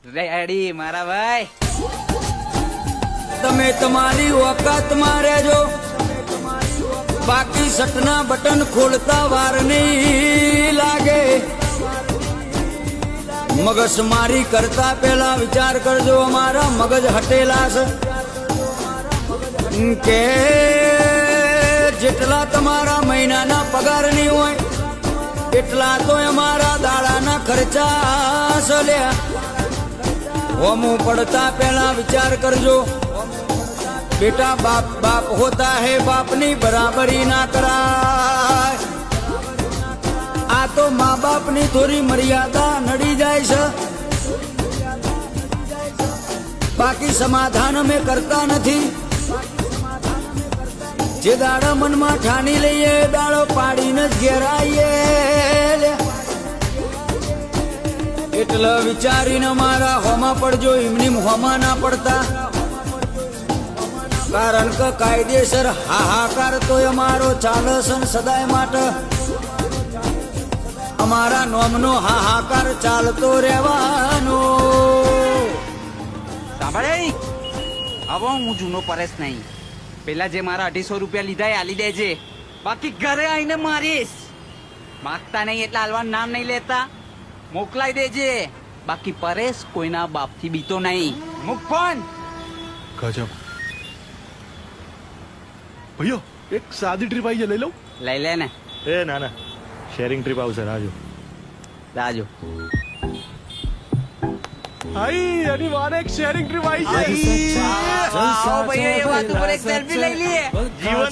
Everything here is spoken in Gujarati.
રેડી મારા ભાઈ. તમે તમારી ઓકાતમાં રહેજો, બાકી સટના બટન ખોલતા વાર નહીં લાગે. મગજ મારી કરતા પેલા વિચાર કરજો, અમારા મગજ હટેલા છે કે જેટલા તમારા મહિનાના પગાર નહીં હોય એટલા તો અમારા દાડાના ખર્ચા સલ્યા. હોમું પડતા પેલા વિચાર કરજો બેટા. બાપ બાપ હોતા હે, બાપની બરાબરી ના કરાય. આ તો મા બાપની થોડી મર્યાદા નડી જાય છે, બાકી સમાધાન અમે કરતા નથી. જે દાડા મનમાં ઠાની લઈએ દાડો પાડીને જ ઘેરાઈએ. એટલે વિચારીને મારા હોમા પડજો, એમની હોમા ના પડતા. કારણ કે કાયદેસર હાહાકાર તો અમારો ચાલે છે ને સદાય માટે અમારા નોમનો હાહાકાર ચાલતો રહેવાનો. સાંભળે, હવે હું જૂનો પરેશ નહીં. પેલા જે મારા 250 રૂપિયા લીધા એ આલી દેજે, બાકી ઘરે આવીને મારીશ. માગતા નહીં એટલે હાલવાનું નામ નહીં લેતા, મોકલાઈ દેજે. બાકી પરેશ કોઈના બાપથી બીતો નહીં. મુક ફોન. ગજબ ભૈયો, એક સાદી ટ્રીપ આવી જાય, લઈ લઉં? લઈ લે ને. એ ના ના, શેરિંગ ટ્રીપ આવશે, રાજો. રાજો આઈ એની વાને એક શેરિંગ ટ્રીપ આવી છે. આવો ભાઈ, એ વાત ઉપર એક સેલ્ફી લઈ લઈએ. જીવન